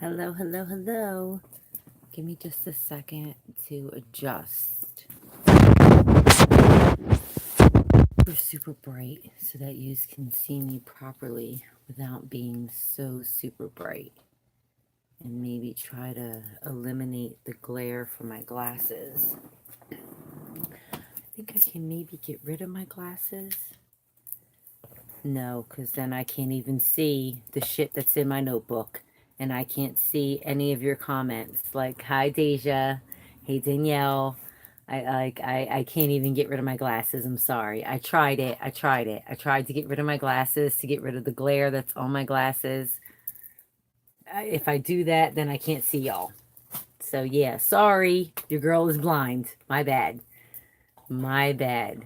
Hello, hello, hello. Give me just a second to adjust. Super bright so that you can see me properly without being so super bright. And maybe try to eliminate the glare from my glasses. I think I can maybe get rid of my glasses. No, because then I can't even see the shit that's in my notebook. And I can't see any of your comments. Like, hi, Deja. Hey, Danielle. I can't even get rid of my glasses. I'm sorry. I tried it. I tried to get rid of my glasses, to get rid of the glare that's on my glasses. If I do that, then I can't see y'all. So, yeah, sorry. Your girl is blind. My bad. My bad.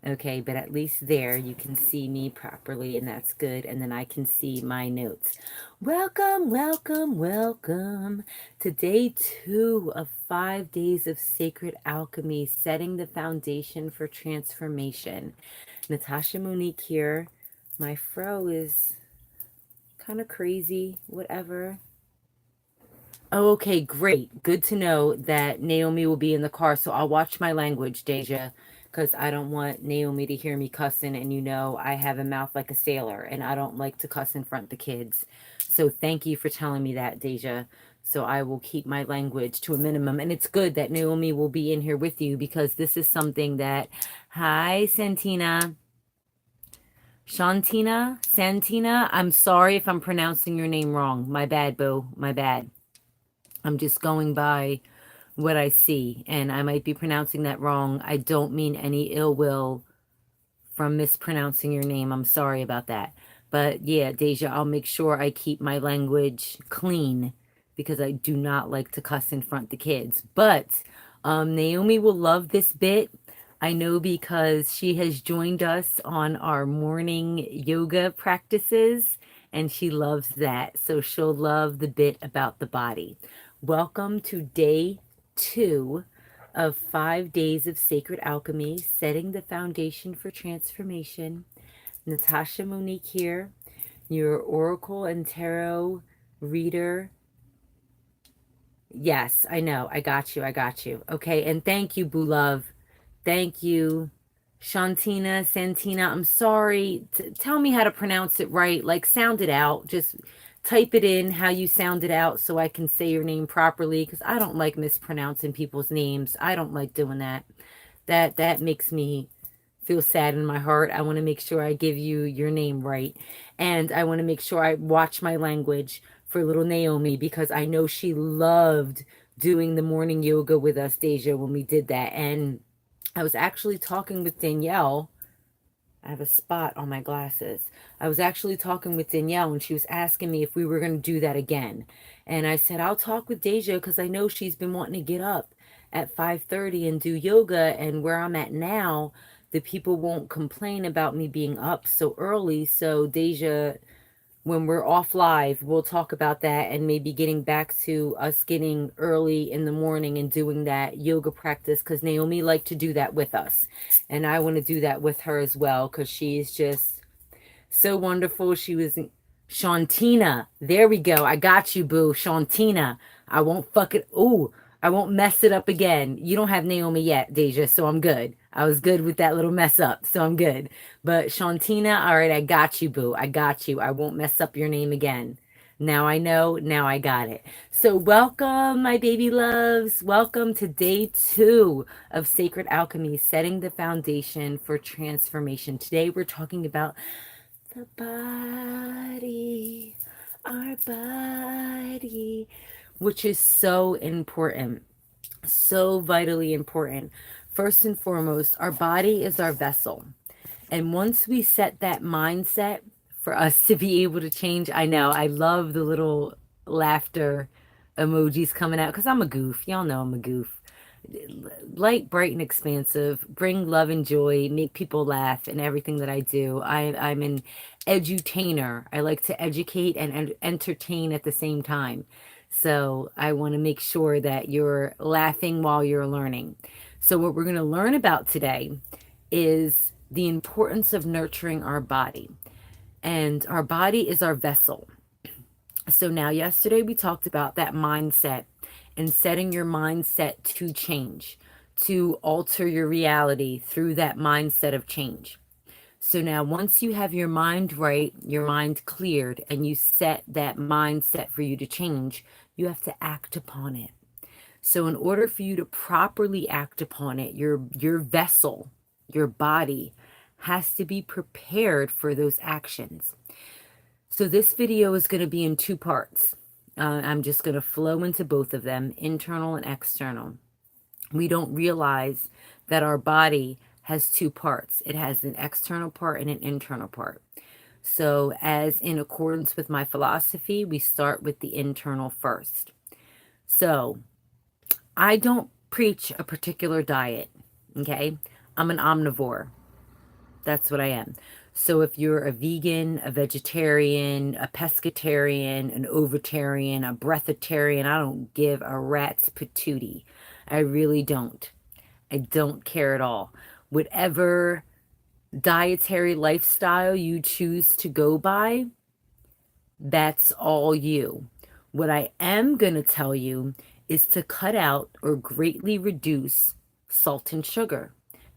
Okay, but at least there you can see me properly, and that's good. And then I can see my notes. Welcome, welcome, welcome to day 2 of 5 days of sacred alchemy, setting the foundation for transformation. Natasha Monique here. My fro is kind of crazy, whatever. Oh, okay, great. Good to know that Naomi will be in the car, so I'll watch my language, Deja, because I don't want Naomi to hear me cussing, and you know I have a mouth like a sailor, and I don't like to cuss in front of the kids. So thank you for telling me that, Deja. So I will keep my language to a minimum, and it's good that Naomi will be in here with you because this is something that... Hi, Santina. Santina, I'm sorry if I'm pronouncing your name wrong. My bad, boo. My bad. I'm just going by what I see, and I might be pronouncing that wrong. I don't mean any ill will from mispronouncing your name. I'm sorry about that. But yeah, Deja, I'll make sure I keep my language clean because I do not like to cuss in front of the kids. But Naomi will love this bit. I know because she has joined us on our morning yoga practices and she loves that. So she'll love the bit about the body. Welcome to day 2 of 5 days of sacred alchemy, setting the foundation for transformation. Natasha Monique here, your oracle and tarot reader. Yes, I know. I got you. I got you. Okay, and thank you, Boo Love. Thank you. Santina, I'm sorry. Tell me how to pronounce it right. Like, sound it out. Just type it in how you sound it out so I can say your name properly because I don't like mispronouncing people's names. I don't like doing that. That makes me feel sad in my heart. I want to make sure I give you your name right. And I want to make sure I watch my language for little Naomi because I know she loved doing the morning yoga with us, Deja, when we did that. And I was actually talking with Danielle. I have a spot on my glasses. I was actually talking with Danielle and she was asking me if we were going to do that again. And I said, I'll talk with Deja because I know she's been wanting to get up at 5:30 and do yoga. And where I'm at now, the people won't complain about me being up so early. So Deja, when we're off live, we'll talk about that and maybe getting back to us getting early in the morning and doing that yoga practice because Naomi liked to do that with us. And I want to do that with her as well because she's just so wonderful. She was Shantina. There we go. I got you, boo. Shantina. I won't fuck it. Ooh, I won't mess it up again. You don't have Naomi yet, Deja, so I'm good. I was good with that little mess up, so I'm good. But Shantina, all right, I got you, boo. I got you. I won't mess up your name again. Now I know. Now I got it. So welcome, my baby loves. Welcome to day 2 of Sacred Alchemy, setting the foundation for transformation. Today we're talking about the body, our body, which is so important, so vitally important. First and foremost, our body is our vessel. And once we set that mindset for us to be able to change, I know, I love the little laughter emojis coming out because I'm a goof. Y'all know I'm a goof. Light, bright, and expansive, bring love and joy, make people laugh in everything that I do. I'm an edutainer. I like to educate and entertain at the same time. So I want to make sure that you're laughing while you're learning. So what we're going to learn about today is the importance of nurturing our body. And our body is our vessel. So now, yesterday we talked about that mindset and setting your mindset to change, to alter your reality through that mindset of change. So now, once you have your mind right, your mind cleared, and you set that mindset for you to change, you have to act upon it. So in order for you to properly act upon it, your vessel, your body has to be prepared for those actions. So this video is going to be in two parts. I'm just going to flow into both of them, internal and external. We don't realize that our body has two parts. It has an external part and an internal part. So as in accordance with my philosophy, we start with the internal first. So I don't preach a particular diet, okay? I'm an omnivore. That's what I am. So if you're a vegan, a vegetarian, a pescatarian, an ovitarian, a breatharian, I don't give a rat's patootie. I really don't. I don't care at all. Whatever dietary lifestyle you choose to go by, that's all you. What I am going to tell you is to cut out or greatly reduce salt and sugar.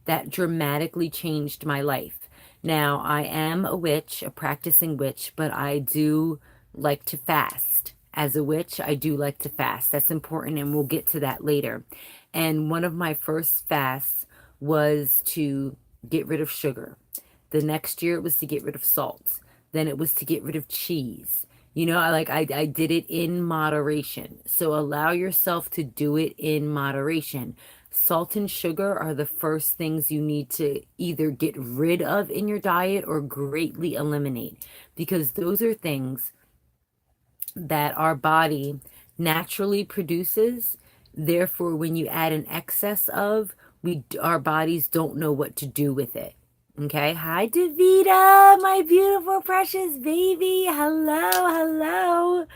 That dramatically changed my life. Now, I am a witch, a practicing witch, but I do like to fast. As a witch, I do like to fast. That's important, and we'll get to that later. And one of my first fasts was to get rid of sugar. The next year, it was to get rid of salt. Then it was to get rid of cheese. You know, I did it in moderation. So allow yourself to do it in moderation. Salt and sugar are the first things you need to either get rid of in your diet or greatly eliminate, because those are things that our body naturally produces. Therefore, when you add an excess of, our bodies don't know what to do with it. Okay. Hi, Davita, my beautiful, precious baby. Hello, hello.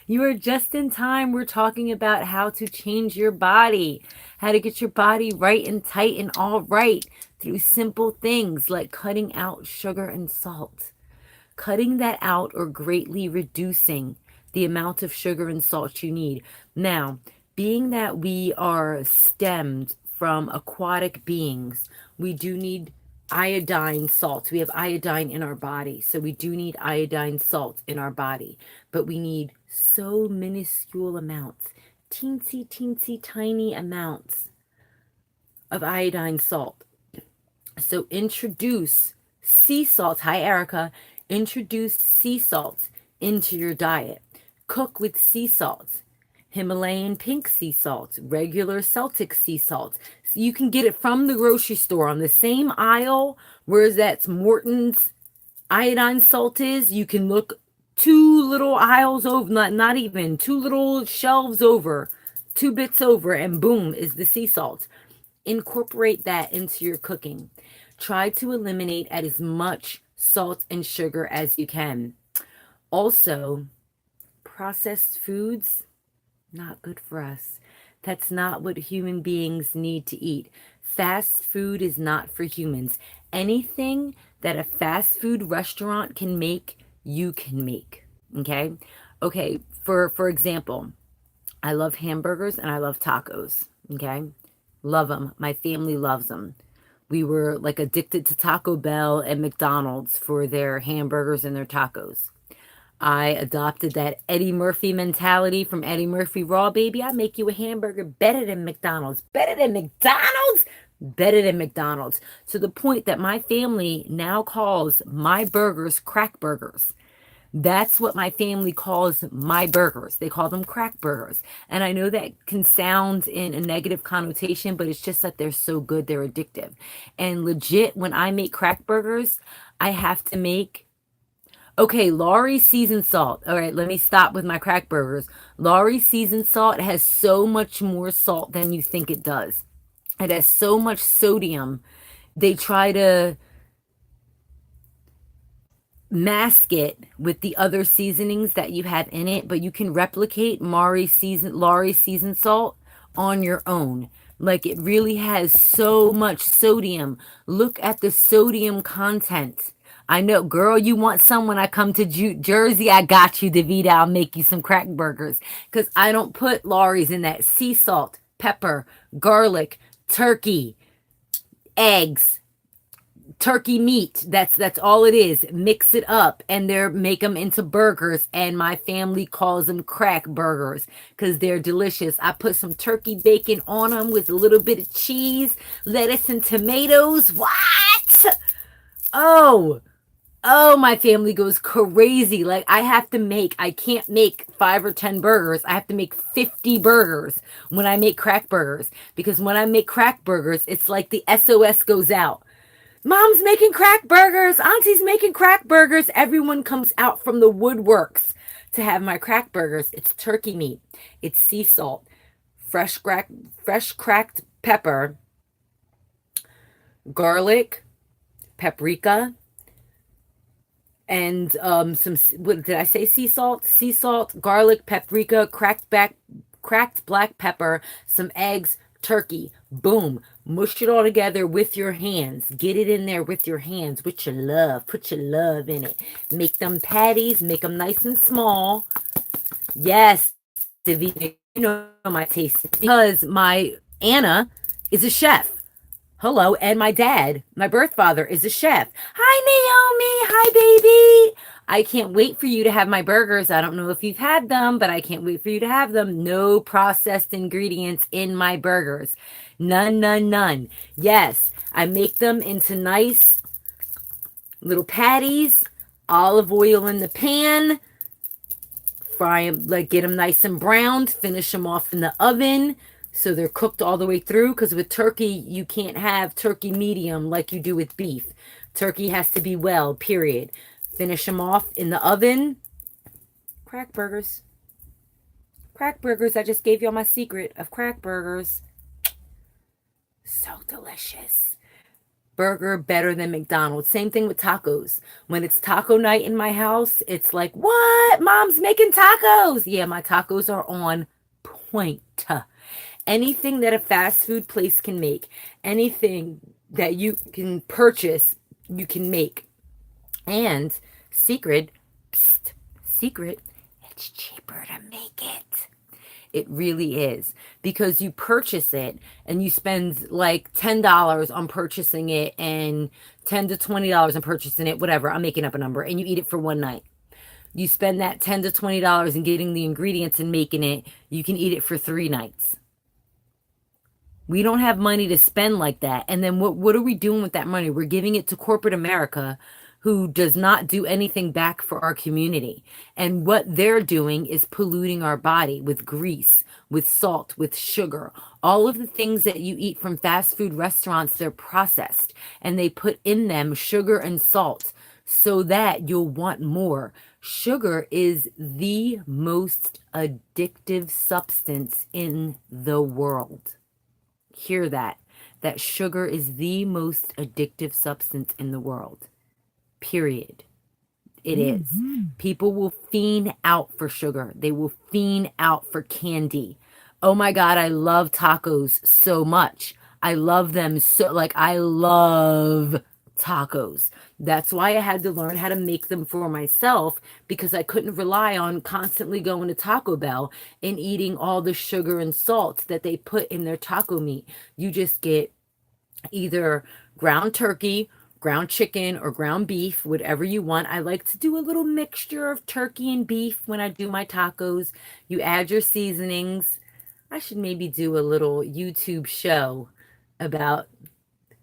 You are just in time. We're talking about how to change your body, how to get your body right and tight and all right through simple things like cutting out sugar and salt, cutting that out or greatly reducing the amount of sugar and salt you need. Now, being that we are stemmed from aquatic beings, we do need iodine salts. We have iodine in our body, so we do need iodine salt in our body, but we need so minuscule amounts, teensy, teensy, tiny amounts of iodine salt. So introduce sea salt. Hi, Erica. Introduce sea salt into your diet. Cook with sea salt. Himalayan pink sea salt, regular Celtic sea salt. So you can get it from the grocery store on the same aisle, whereas that's Morton's iodine salt is. You can look two little aisles over, not even, two little shelves over, two bits over, and boom is the sea salt. Incorporate that into your cooking. Try to eliminate as much salt and sugar as you can. Also, processed foods, not good for us. That's not what human beings need to eat. Fast food is not for humans. Anything that a fast food restaurant can make, you can make. Okay? Okay, for example, I love hamburgers and I love tacos. Okay? Love them. My family loves them. We were like addicted to Taco Bell and McDonald's for their hamburgers and their tacos. I adopted that Eddie Murphy mentality from Eddie Murphy Raw, baby. I make you a hamburger better than McDonald's. Better than McDonald's? Better than McDonald's. To the point that my family now calls my burgers crack burgers. That's what my family calls my burgers. They call them crack burgers. And I know that can sound in a negative connotation, but it's just that they're so good, they're addictive. And legit, when I make crack burgers, I have to make, okay, Laurie seasoned salt. All right, let me stop with my crack burgers. Laurie seasoned salt has so much more salt than you think it does. It has so much sodium. They try to mask it with the other seasonings that you have in it, but you can replicate Laurie seasoned salt on your own. Like, it really has so much sodium. Look at the sodium content I know, girl, you want some when I come to Jersey? I got you, Davita. I'll make you some crack burgers. Because I don't put Laurie's in that sea salt, pepper, garlic, turkey, eggs, turkey meat. That's all it is. Mix it up and they're make them into burgers. And my family calls them crack burgers because they're delicious. I put some turkey bacon on them with a little bit of cheese, lettuce, and tomatoes. What? Oh, oh, my family goes crazy. Like I can't make 5 or 10 burgers. I have to make 50 burgers when I make crack burgers. Because when I make crack burgers, it's like the SOS goes out. Mom's making crack burgers. Auntie's making crack burgers. Everyone comes out from the woodworks to have my crack burgers. It's turkey meat. It's sea salt, fresh cracked pepper, garlic, paprika, and some, what did I say? Sea salt, garlic, paprika, cracked black pepper, some eggs, turkey. Boom. Mush it all together with your hands. Get it in there with your hands, with your love. Put your love in it. Make them patties, make them nice and small. Yes, Davina, you know my taste because my Anna is a chef. Hello, and my dad, my birth father, is a chef. Hi, Naomi. Hi, baby. I can't wait for you to have my burgers. I don't know if you've had them, but I can't wait for you to have them. No processed ingredients in my burgers. None, none, none. Yes, I make them into nice little patties, olive oil in the pan, fry them, like get them nice and browned, finish them off in the oven so they're cooked all the way through, because with turkey you can't have turkey medium like you do with beef. Turkey has to be well, period. Finish them off in the oven. Crack burgers. Crack burgers. I just gave y'all my secret of crack burgers. So delicious. Burger better than McDonald's. Same thing with tacos. When it's taco night in my house, it's like, what? Mom's making tacos. Yeah, my tacos are on point. Anything that a fast food place can make, anything that you can purchase, you can make. And secret, psst, secret, it's cheaper to make it. It really is, because you purchase it and you spend like $10 on purchasing it and $10 to $20 on purchasing it, whatever. I'm making up a number, and you eat it for one night. You spend that $10 to $20 in getting the ingredients and making it. You can eat it for 3 nights. We don't have money to spend like that. And then what are we doing with that money? We're giving it to corporate America, who does not do anything back for our community. And what they're doing is polluting our body with grease, with salt, with sugar. All of the things that you eat from fast food restaurants, they're processed, and they put in them sugar and salt so that you'll want more. Sugar is the most addictive substance in the world. Hear that. That sugar is the most addictive substance in the world. Period. It is. People will fiend out for sugar. They will fiend out for candy. Oh my God, I love tacos so much. I love them so, like, I love tacos. That's why I had to learn how to make them for myself, because I couldn't rely on constantly going to Taco Bell and eating all the sugar and salt that they put in their taco meat. You just get either ground turkey, ground chicken, or ground beef, whatever you want. I like to do a little mixture of turkey and beef when I do my tacos. You add your seasonings. I should maybe do a little YouTube show about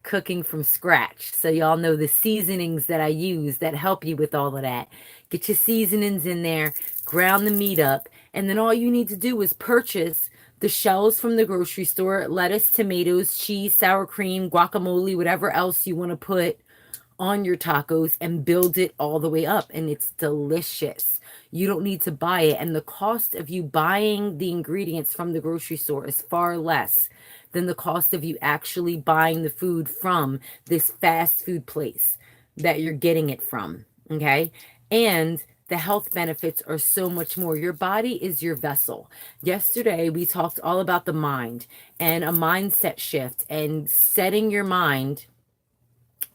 cooking from scratch, so y'all know the seasonings that I use that help you with all of that. Get your seasonings in there, ground the meat up, and then all you need to do is purchase the shells from the grocery store, lettuce, tomatoes, cheese, sour cream, guacamole, whatever else you want to put on your tacos, and build it all the way up, and it's delicious. You don't need to buy it, and the cost of you buying the ingredients from the grocery store is far less than the cost of you actually buying the food from this fast food place that you're getting it from, okay? And the health benefits are so much more. Your body is your vessel. Yesterday, we talked all about the mind and a mindset shift and setting your mind.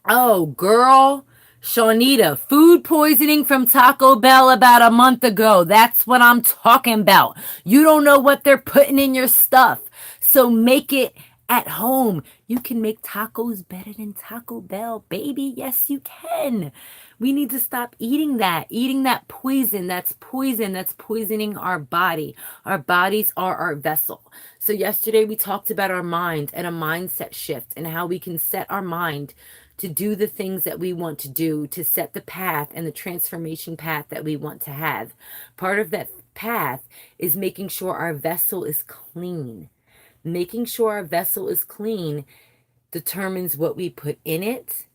Oh, girl, Shawnita, food poisoning from Taco Bell about a month ago. That's what I'm talking about. You don't know what they're putting in your stuff. So make it at home. You can make tacos better than Taco Bell, baby. Yes, you can. We need to stop eating that poison. That's poison. That's poisoning our body. Our bodies are our vessel. So, yesterday we talked about our mind and a mindset shift and how we can set our mind to do the things that we want to do, to set the path and the transformation path that we want to have. Part of that path is making sure our vessel is clean. Making sure our vessel is clean determines what we put in it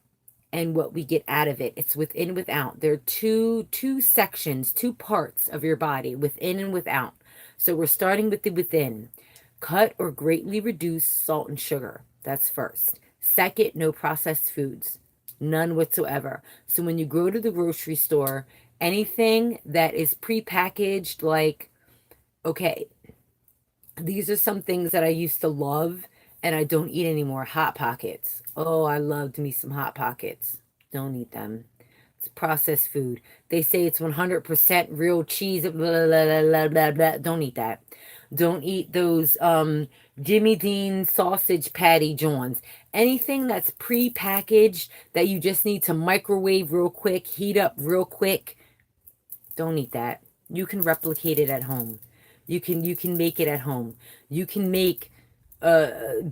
and what we get out of it. It's within and without. There are two sections, two parts of your body, within and without. So we're starting with the within. Cut or greatly reduce salt and sugar. That's first. Second, no processed foods. None whatsoever. So when you go to the grocery store, anything that is prepackaged, like, okay, these are some things that I used to love and I don't eat anymore. Hot Pockets. Oh, I loved me some Hot Pockets. Don't eat them. It's processed food. They say it's 100% real cheese. Blah, blah, blah, blah, blah, blah. Don't eat that. Don't eat those Jimmy Dean sausage patty Johns. Anything that's pre-packaged that you just need to microwave real quick, heat up real quick, don't eat that. You can replicate it at home. You can make it at home. You can make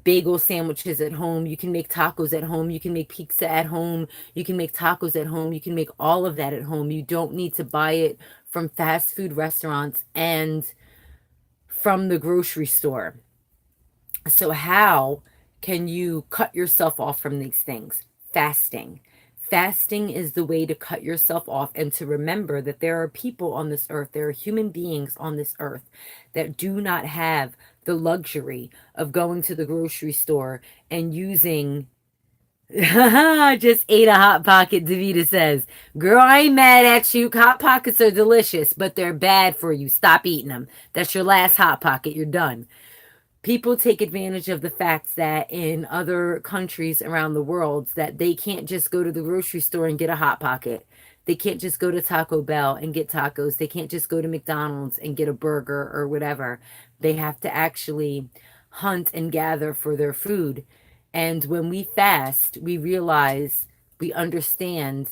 bagel sandwiches at home. You can make tacos at home. You can make pizza at home. You can make tacos at home. You can make all of that at home. You don't need to buy it from fast food restaurants and from the grocery store. So how can you cut yourself off from these things? Fasting. Fasting is the way to cut yourself off and to remember that there are people on this earth, there are human beings on this earth that do not have the luxury of going to the grocery store and using. Just ate a Hot Pocket, Davita says. Girl, I ain't mad at you. Hot Pockets are delicious, but they're bad for you. Stop eating them. That's your last Hot Pocket. You're done. People take advantage of the fact that in other countries around the world that they can't just go to the grocery store and get a Hot Pocket. They can't just go to Taco Bell and get tacos. They can't just go to McDonald's and get a burger or whatever. They have to actually hunt and gather for their food. And when we fast, we realize, we understand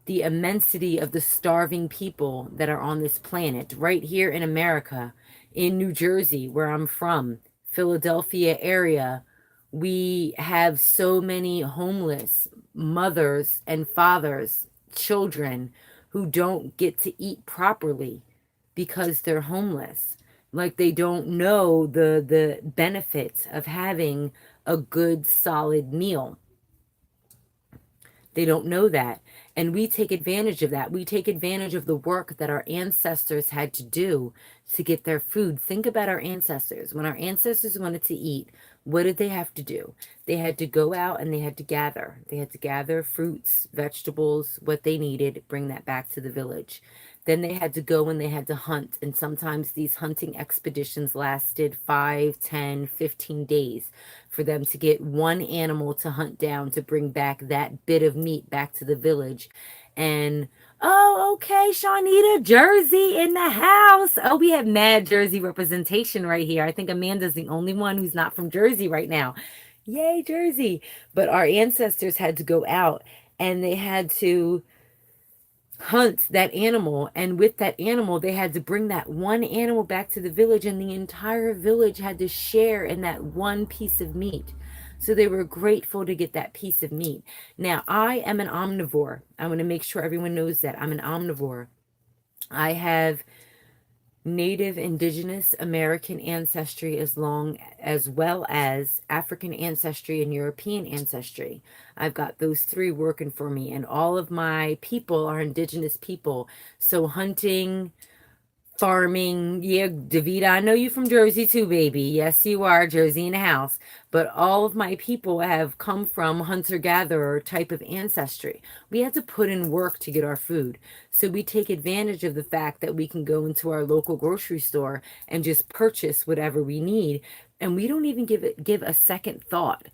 the immensity of the starving people that are on this planet. Right here in America, in New Jersey, where I'm from, Philadelphia area, we have so many homeless mothers and fathers, children who don't get to eat properly because they're homeless. Like they don't know the benefits of having a good solid meal. They don't know that. And we take advantage of that. We take advantage of the work that our ancestors had to do to get their food. Think about our ancestors. When our ancestors wanted to eat, what did they have to do? They had to go out and they had to gather. They had to gather fruits, vegetables, what they needed, bring that back to the village. Then they had to go and they had to hunt. And sometimes these hunting expeditions lasted 5, 10, 15 days for them to get one animal to hunt down to bring back that bit of meat back to the village. And oh, okay, Shawnita, Jersey in the house. Oh, we have mad Jersey representation right here. I think Amanda's the only one who's not from Jersey right now. Yay, Jersey. But our ancestors had to go out and they had to hunt that animal, and with that animal they had to bring that one animal back to the village, and the entire village had to share in that one piece of meat. So they were grateful to get that piece of meat. Now, I am an omnivore. I want to make sure everyone knows that I'm an omnivore. I have Native, Indigenous, American ancestry as well as African ancestry and European ancestry. I've got those three working for me, and all of my people are Indigenous people. So hunting, farming, yeah, Davida, I know you from Jersey too, baby. Yes, you are, Jersey in the house. But all of my people have come from hunter-gatherer type of ancestry. We had to put in work to get our food. So we take advantage of the fact that we can go into our local grocery store and just purchase whatever we need. And we don't even give a second thought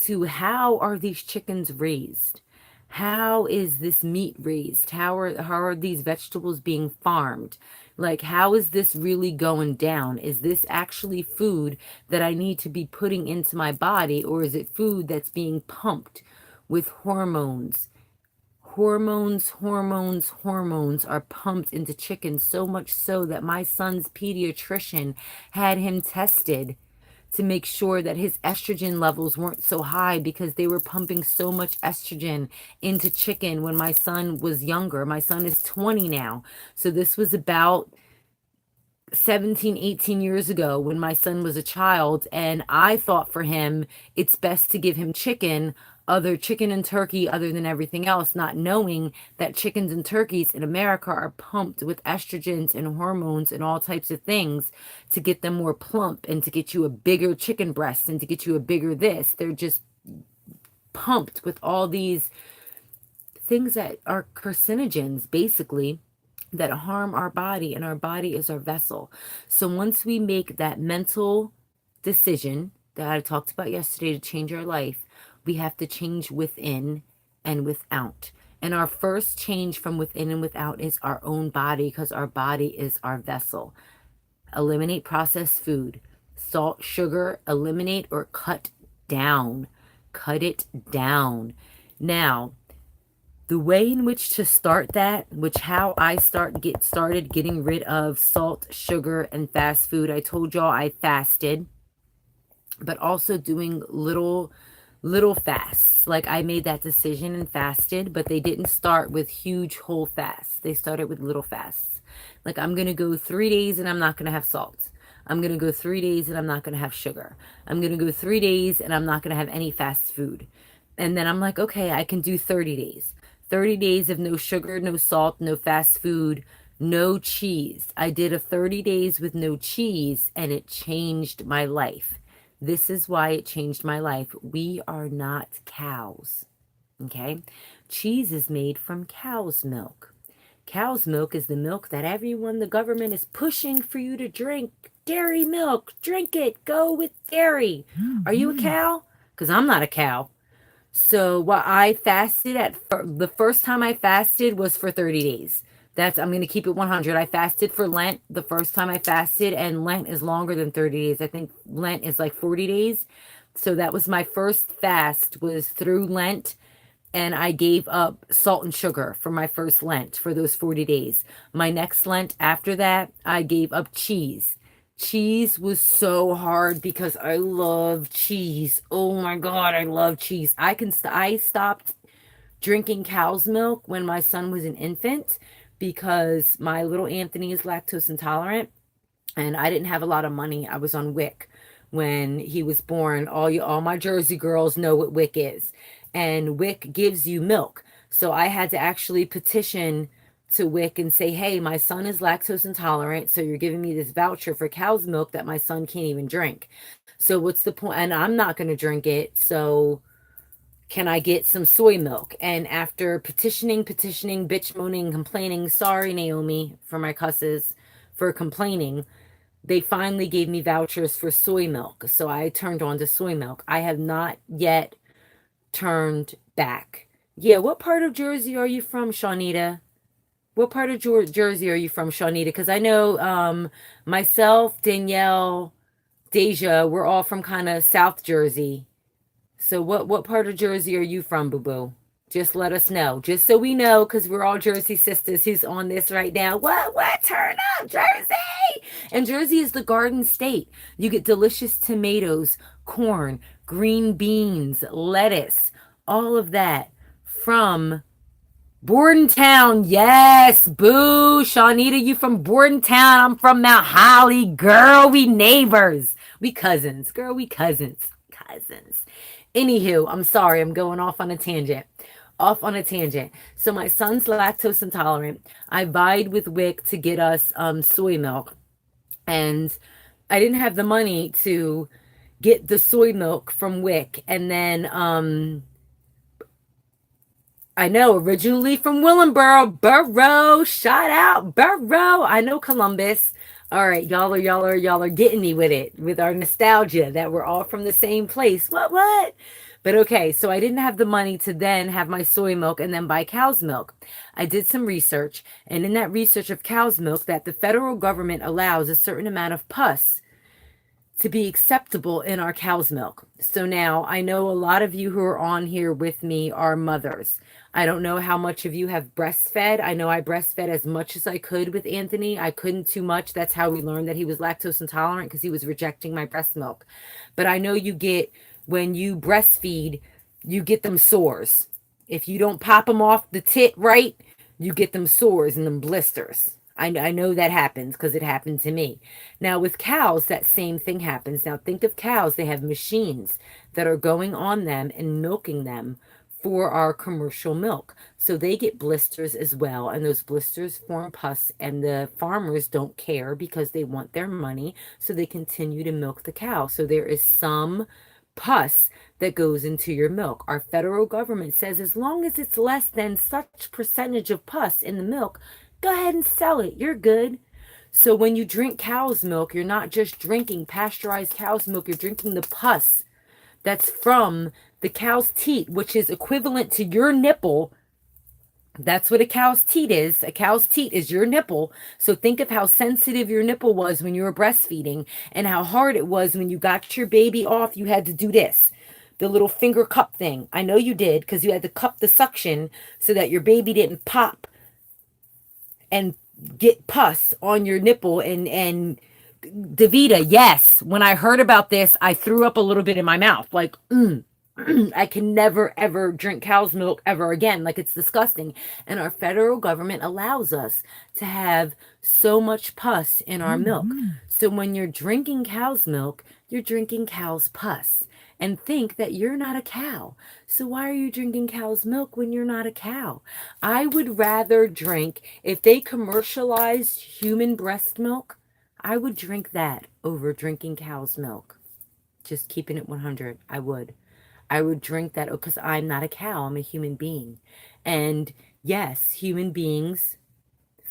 to how are these chickens raised? How is this meat raised? How are these vegetables being farmed? Like, how is this really going down? Is this actually food that I need to be putting into my body, or is it food that's being pumped with hormones? Hormones are pumped into chicken, so much so that my son's pediatrician had him tested to make sure that his estrogen levels weren't so high because they were pumping so much estrogen into chicken when my son was younger. My son is 20 now. So this was about 17, 18 years ago when my son was a child. And I thought for him, it's best to give him chicken and turkey other than everything else, not knowing that chickens and turkeys in America are pumped with estrogens and hormones and all types of things to get them more plump and to get you a bigger chicken breast and to get you a bigger this. They're just pumped with all these things that are carcinogens, basically, that harm our body, and our body is our vessel. So once we make that mental decision that I talked about yesterday to change our life, we have to change within and without. And our first change from within and without is our own body, because our body is our vessel. Eliminate processed food, salt, sugar, eliminate or cut down. Cut it down. Now, the way in which to start that, which how I started getting rid of salt, sugar, and fast food. I told y'all I fasted, but also doing little fasts. Like, I made that decision and fasted, but they didn't start with huge whole fasts. They started with little fasts. Like, I'm going to go 3 days and I'm not going to have salt. I'm going to go 3 days and I'm not going to have sugar. I'm going to go 3 days and I'm not going to have any fast food. And then I'm like, okay, I can do 30 days. 30 days of no sugar, no salt, no fast food, no cheese. I did a 30 days with no cheese and it changed my life. This is why it changed my life. We are not cows, okay? Cheese is made from cow's milk. Cow's milk is the milk that everyone, the government is pushing for you to drink. Dairy milk, drink it, go with dairy. Are you a cow? Because I'm not a cow. So what I fasted the first time I fasted was for 30 days. I'm going to keep it 100. I fasted for Lent the first time I fasted, and Lent is longer than 30 days. I think Lent is like 40 days. So that was my first fast, was through Lent, and I gave up salt and sugar for my first Lent for those 40 days. My next Lent after that, I gave up cheese. Cheese was so hard because I love cheese. Oh my God, I love cheese. I stopped drinking cow's milk when my son was an infant because my little Anthony is lactose intolerant and I didn't have a lot of money. I was on WIC when he was born. All my Jersey girls know what WIC is. And WIC gives you milk. So I had to actually petition to WIC and say, hey, my son is lactose intolerant, so you're giving me this voucher for cow's milk that my son can't even drink. So what's the point? And I'm not going to drink it. So can I get some soy milk? And after petitioning, bitch moaning, complaining, sorry, Naomi, for my cusses, for complaining, they finally gave me vouchers for soy milk. So I turned on to soy milk. I have not yet turned back. Yeah, what part of Jersey are you from, Shawnita? What part of Jersey are you from, Shawnita? Because I know myself, Danielle, Deja, we're all from kind of South Jersey. So what part of Jersey are you from, Boo Boo? Just let us know. Just so we know, because we're all Jersey sisters who's on this right now. What? Turn up, Jersey! And Jersey is the garden state. You get delicious tomatoes, corn, green beans, lettuce, all of that from Bordentown. Yes, boo. Shawnita, you from Bordentown. I'm from Mount Holly. Girl, we neighbors. We cousins. Girl, we cousins. Cousins. Anywho, I'm sorry. I'm going off on a tangent. So my son's lactose intolerant. I vied with WIC to get us soy milk. And I didn't have the money to get the soy milk from WIC. And then I know, originally from Willingboro, Borough, shout out, Borough. I know Columbus. All right, y'all are getting me with it, with our nostalgia that we're all from the same place. What? But okay, so I didn't have the money to then have my soy milk and then buy cow's milk. I did some research, and in that research of cow's milk, that the federal government allows a certain amount of pus to be acceptable in our cow's milk. So now I know a lot of you who are on here with me are mothers. I don't know how much of you have breastfed. I know I breastfed as much as I could with Anthony. I couldn't too much. That's how we learned that he was lactose intolerant, because he was rejecting my breast milk. But I know you get, when you breastfeed, you get them sores. If you don't pop them off the tit right, you get them sores and them blisters. I know that happens because it happened to me. Now, with cows, that same thing happens. Now, think of cows. They have machines that are going on them and milking them for our commercial milk. So they get blisters as well. And those blisters form pus. And the farmers don't care because they want their money. So they continue to milk the cow. So there is some pus that goes into your milk. Our federal government says as long as it's less than such percentage of pus in the milk, go ahead and sell it. You're good. So when you drink cow's milk, you're not just drinking pasteurized cow's milk, you're drinking the pus that's from the cow's teat, which is equivalent to your nipple. That's what a cow's teat is. A cow's teat is your nipple. So think of how sensitive your nipple was when you were breastfeeding and how hard it was when you got your baby off. You had to do this, the little finger cup thing. I know you did, because you had to cup the suction so that your baby didn't pop and get pus on your nipple. And Davita, yes, when I heard about this, I threw up a little bit in my mouth, like I can never ever drink cow's milk ever again. Like, it's disgusting. And our federal government allows us to have so much pus in our milk. So when you're drinking cow's milk, you're drinking cow's pus. And think that you're not a cow. So why are you drinking cow's milk when you're not a cow? I would rather drink, if they commercialized human breast milk, I would drink that over drinking cow's milk. Just keeping it 100. I would drink that because I'm not a cow. I'm a human being. And yes, human beings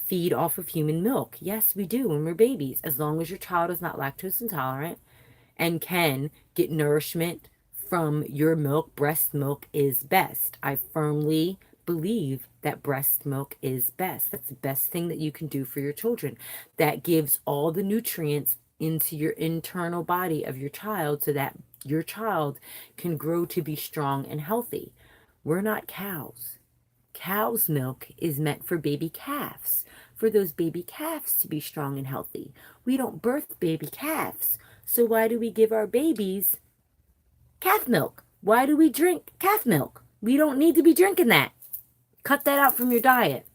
feed off of human milk. Yes, we do when we're babies. As long as your child is not lactose intolerant and can get nourishment from your milk, breast milk is best. I firmly believe that breast milk is best. That's the best thing that you can do for your children. That gives all the nutrients into your internal body of your child so that your child can grow to be strong and healthy. We're not cows. Cow's milk is meant for baby calves, for those baby calves to be strong and healthy. We don't birth baby calves. So why do we give our babies calf milk? Why do we drink calf milk? We don't need to be drinking that. Cut that out from your diet.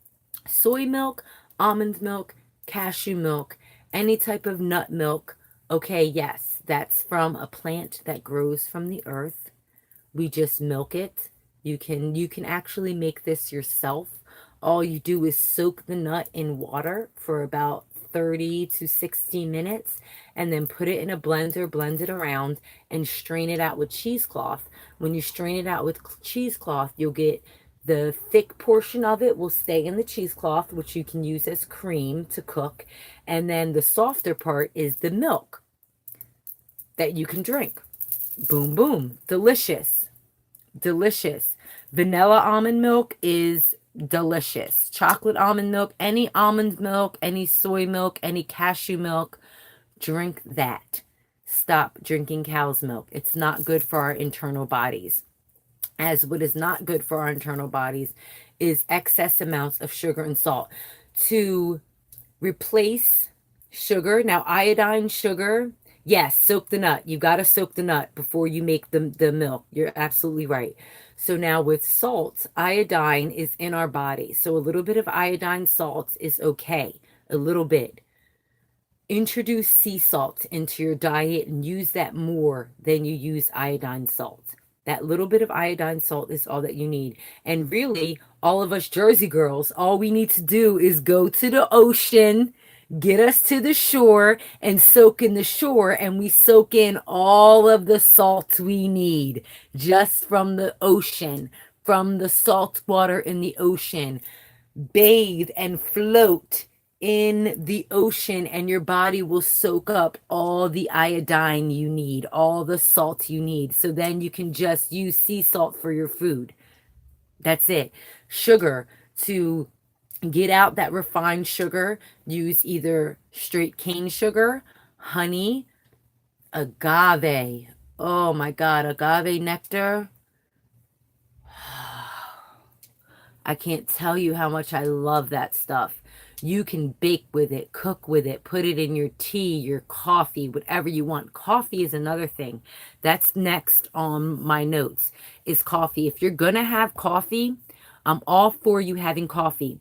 Soy milk, almond milk, cashew milk, any type of nut milk. Okay, yes, that's from a plant that grows from the earth. We just milk it. You can actually make this yourself. All you do is soak the nut in water for about 30 to 60 minutes and then put it in a blender, blend it around, and strain it out with cheesecloth. When you strain it out with cheesecloth, you'll get the thick portion of it will stay in the cheesecloth, which you can use as cream to cook. And then the softer part is the milk that you can drink. Boom, boom. Delicious. Delicious. Vanilla almond milk is delicious. Chocolate almond milk, any almond milk, any soy milk, any cashew milk, drink that. Stop drinking cow's milk. It's not good for our internal bodies. As what is not good for our internal bodies is excess amounts of sugar and salt. To replace sugar, now iodine, sugar, yes, soak the nut. You got to soak the nut before you make the milk. You're absolutely right. So now with salt, iodine is in our body. So a little bit of iodine salt is okay. A little bit. Introduce sea salt into your diet and use that more than you use iodine salt. That little bit of iodine salt is all that you need. And really, all of us Jersey girls, all we need to do is go to the ocean, get us to the shore, and soak in the shore. And we soak in all of the salt we need just from the ocean, from the salt water in the ocean. Bathe and float in the ocean, and your body will soak up all the iodine you need, all the salt you need. So then you can just use sea salt for your food. That's it. Sugar, to get out that refined sugar, use either straight cane sugar, honey, agave. Oh my God, agave nectar. I can't tell you how much I love that stuff. You can bake with it, cook with it, put it in your tea, your coffee, whatever you want. Coffee is another thing. That's next on my notes, is coffee. If you're going to have coffee, I'm all for you having coffee.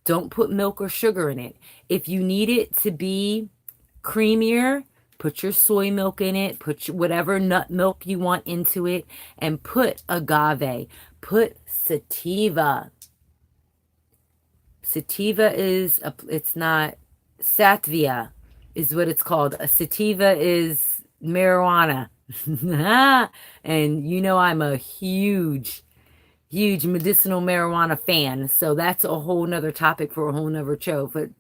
Don't put milk or sugar in it. If you need it to be creamier, put your soy milk in it, put whatever nut milk you want into it, and put agave, put sativa. Sativa is it's not satvia is what it's called. A sativa is marijuana. And you know I'm a huge medicinal marijuana fan. So that's a whole nother topic for a whole nother show. But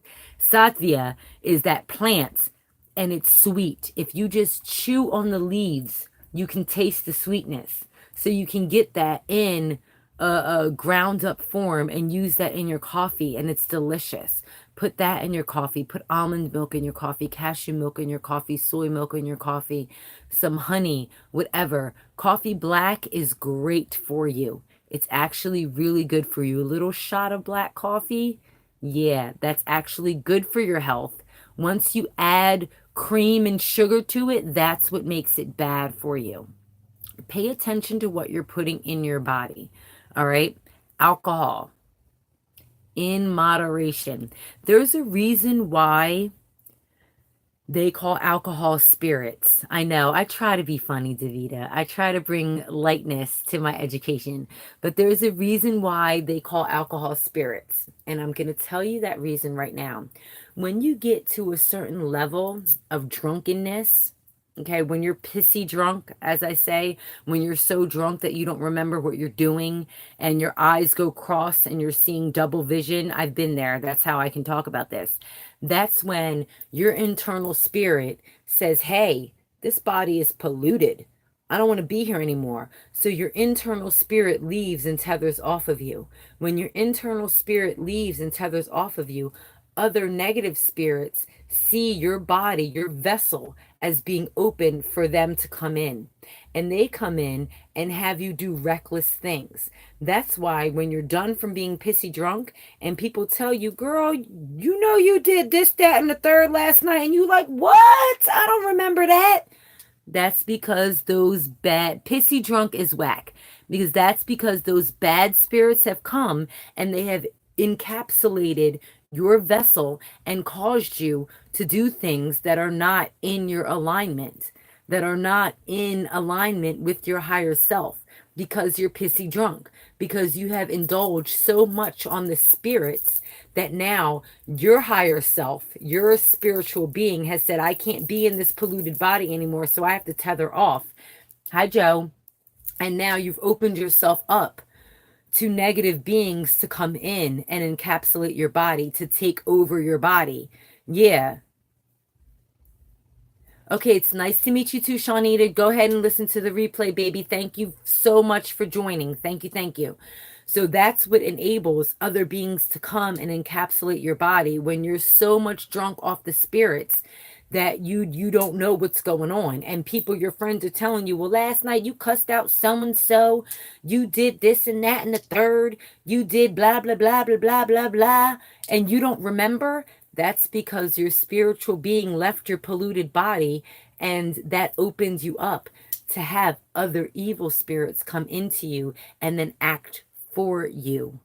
satvia is that plant, and it's sweet. If you just chew on the leaves, you can taste the sweetness. So you can get that in a ground up form and use that in your coffee, and it's delicious. Put that in your coffee. Put almond milk in your coffee, cashew milk in your coffee, soy milk in your coffee, some honey, whatever. Coffee black is great for you. It's actually really good for you. A little shot of black coffee, yeah, that's actually good for your health. Once you add cream and sugar to it, that's what makes it bad for you. Pay attention to what you're putting in your body. All right. Alcohol in moderation. There's a reason why they call alcohol spirits. I know. I try to be funny, Davita. I try to bring lightness to my education. But there's a reason why they call alcohol spirits. And I'm going to tell you that reason right now. When you get to a certain level of drunkenness, okay, when you're pissy drunk, as I say, when you're so drunk that you don't remember what you're doing and your eyes go cross and you're seeing double vision, I've been there. That's how I can talk about this. That's when your internal spirit says, hey, this body is polluted. I don't want to be here anymore. So your internal spirit leaves and tethers off of you. When your internal spirit leaves and tethers off of you, other negative spirits see your body, your vessel, as being open for them to come in. And they come in and have you do reckless things. That's why when you're done from being pissy drunk and people tell you, girl, you know you did this, that, and the third last night, and you like, what? I don't remember that. That's because those bad, pissy drunk is whack. Because that's because those bad spirits have come and they have encapsulated your vessel and caused you to do things that are not in your alignment, that are not in alignment with your higher self, because you're pissy drunk, because you have indulged so much on the spirits that now your higher self, your spiritual being, has said, I can't be in this polluted body anymore, so I have to tether off. Hi, Joe. And now you've opened yourself up to negative beings to come in and encapsulate your body, to take over your body. Yeah. Okay, it's nice to meet you too, Shawnita. Go ahead and listen to the replay, baby. Thank you so much for joining. Thank you, thank you. So that's what enables other beings to come and encapsulate your body when you're so much drunk off the spirits that you don't know what's going on. And people, your friends, are telling you, well, last night you cussed out so-and-so, you did this and that and the third, you did blah, blah, blah, blah, blah, blah, blah, and you don't remember. That's because your spiritual being left your polluted body, and that opens you up to have other evil spirits come into you and then act for you.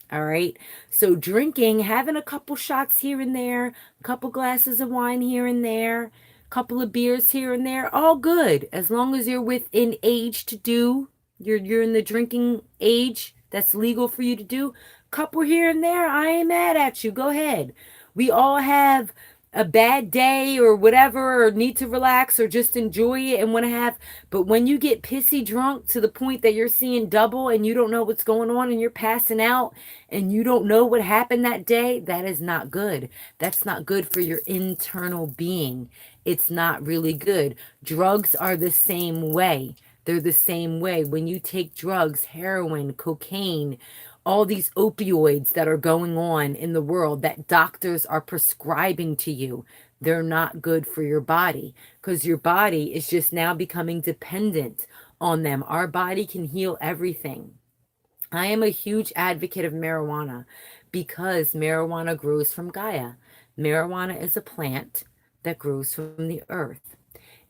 All right. So drinking, having a couple shots here and there, a couple glasses of wine here and there, a couple of beers here and there, all good. As long as you're within age to do, you're in the drinking age that's legal for you to do. Couple here and there, I ain't mad at you. Go ahead. We all have a bad day or whatever, or need to relax or just enjoy it and want to have. But when you get pissy drunk to the point that you're seeing double and you don't know what's going on and you're passing out and you don't know what happened that day, that is not good. That's not good for your internal being. It's not really good. Drugs are the same way. They're the same way. When you take drugs, heroin, cocaine, all these opioids that are going on in the world that doctors are prescribing to you, they're not good for your body because your body is just now becoming dependent on them. Our body can heal everything. I am a huge advocate of marijuana because marijuana grows from Gaia. Marijuana is a plant that grows from the earth.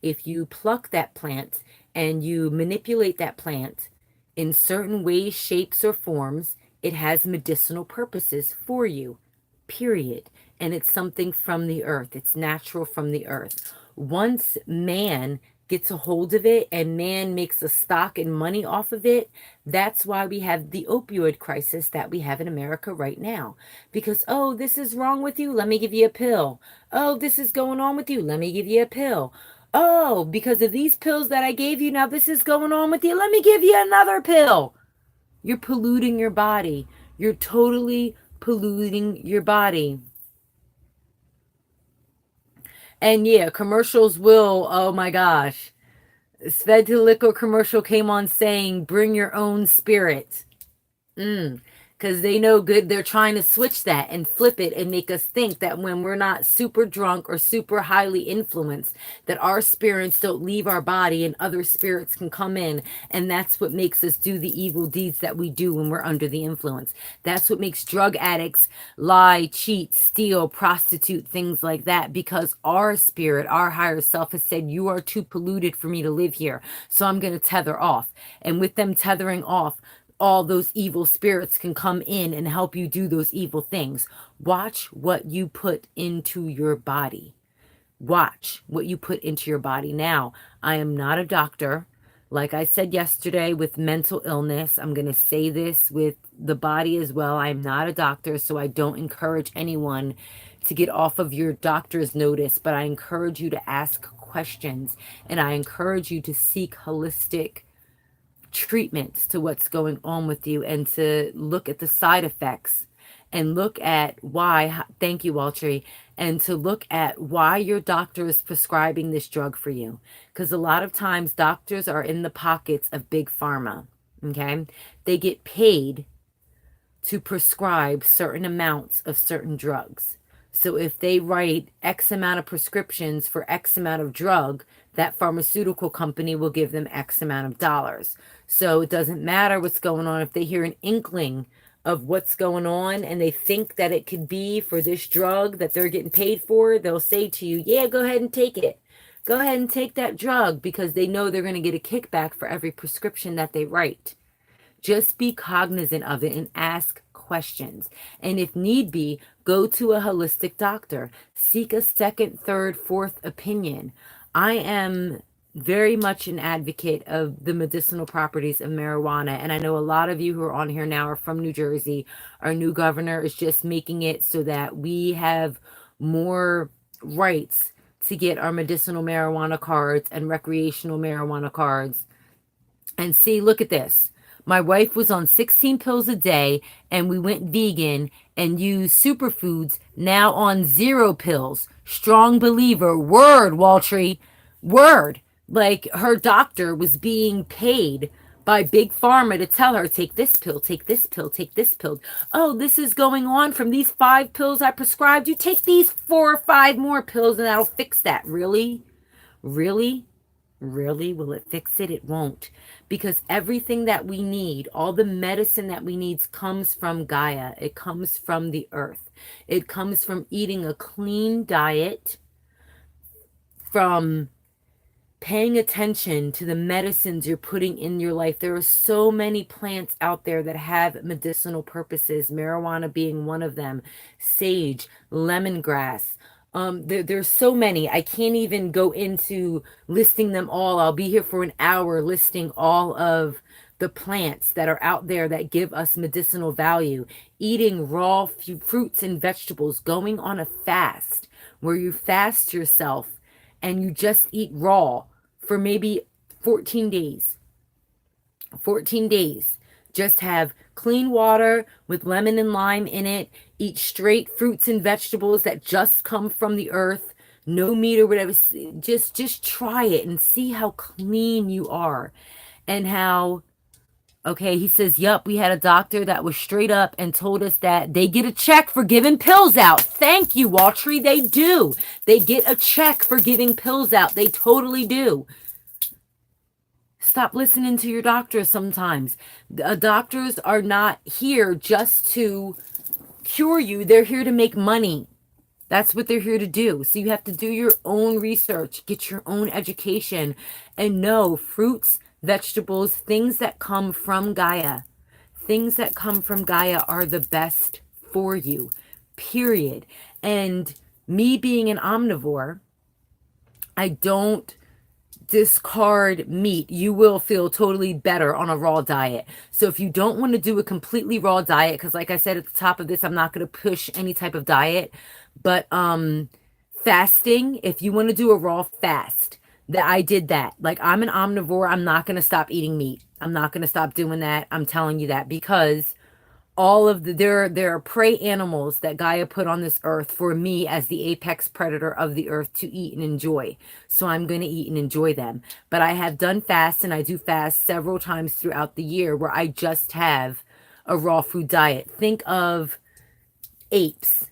If you pluck that plant and you manipulate that plant in certain ways, shapes, or forms, it has medicinal purposes for you, period. And it's something from the earth. It's natural from the earth. Once man gets a hold of it and man makes a stock and money off of it, that's why we have the opioid crisis that we have in America right now. Because, oh, this is wrong with you, let me give you a pill. Oh, this is going on with you, let me give you a pill. Oh, because of these pills that I gave you, now this is going on with you, let me give you another pill. You're polluting your body. You're totally polluting your body. And yeah, commercials will, oh my gosh. Svedka commercial came on saying, bring your own spirit. Because they know good. They're trying to switch that and flip it and make us think that when we're not super drunk or super highly influenced, that our spirits don't leave our body and other spirits can come in. And that's what makes us do the evil deeds that we do when we're under the influence. That's what makes drug addicts lie, cheat, steal, prostitute, things like that. Because our spirit, our higher self has said, you are too polluted for me to live here. So I'm going to tether off. And with them tethering off, all those evil spirits can come in and help you do those evil things. Watch what you put into your body. Watch what you put into your body. Now, I am not a doctor. Like I said yesterday with mental illness, I'm going to say this with the body as well. I'm not a doctor, so I don't encourage anyone to get off of your doctor's notice, but I encourage you to ask questions and I encourage you to seek holistic treatments to what's going on with you and to look at the side effects and look at why, thank you, Waltry, and to look at why your doctor is prescribing this drug for you. Because a lot of times doctors are in the pockets of big pharma, okay? They get paid to prescribe certain amounts of certain drugs. So if they write X amount of prescriptions for X amount of drug, that pharmaceutical company will give them X amount of dollars. So it doesn't matter what's going on. If they hear an inkling of what's going on and they think that it could be for this drug that they're getting paid for, they'll say to you, yeah, go ahead and take it. Go ahead and take that drug because they know they're going to get a kickback for every prescription that they write. Just be cognizant of it and ask questions. And if need be, go to a holistic doctor. Seek a second, third, fourth opinion. I am very much an advocate of the medicinal properties of marijuana. And I know a lot of you who are on here now are from New Jersey. Our new governor is just making it so that we have more rights to get our medicinal marijuana cards and recreational marijuana cards. And see, look at this. My wife was on 16 pills a day and we went vegan and used superfoods, now on 0 pills. Strong believer. Word, Waltry. Word. Like her doctor was being paid by Big Pharma to tell her, take this pill, take this pill, take this pill. Oh, this is going on from these 5 pills I prescribed you. Take these 4 or 5 more pills and that'll fix that. Really? Really? Really? Will it fix it? It won't. Because everything that we need, all the medicine that we need comes from Gaia. It comes from the earth. It comes from eating a clean diet, from paying attention to the medicines you're putting in your life. There are so many plants out there that have medicinal purposes, marijuana being one of them, sage, lemongrass. There's so many. I can't even go into listing them all. I'll be here for an hour listing all of the plants that are out there that give us medicinal value. Eating raw fruits and vegetables, going on a fast. where you fast yourself and you just eat raw for maybe 14 days. 14 days. Just have clean water with lemon and lime in it. Eat straight fruits and vegetables that just come from the earth. No meat or whatever. Just try it and see how clean you are and how. Okay, he says, yup, we had a doctor that was straight up and told us that they get a check for giving pills out. Thank you, Waltree. They do. They get a check for giving pills out. They totally do. Stop listening to your doctors sometimes. Doctors are not here just to cure you. They're here to make money. That's what they're here to do. So you have to do your own research, get your own education, and know fruits, vegetables, things that come from Gaia. Things that come from Gaia are the best for you, period. And me being an omnivore, I don't discard meat. You will feel totally better on a raw diet. So if you don't want to do a completely raw diet, because like I said at the top of this, I'm not going to push any type of diet, but fasting, if you want to do a raw fast, that I did that. Like I'm an omnivore. I'm not going to stop eating meat. I'm not going to stop doing that. I'm telling you that because all of the there are prey animals that Gaia put on this earth for me as the apex predator of the earth to eat and enjoy. So I'm going to eat and enjoy them. But I have done fasts and I do fast several times throughout the year where I just have a raw food diet. Think of apes,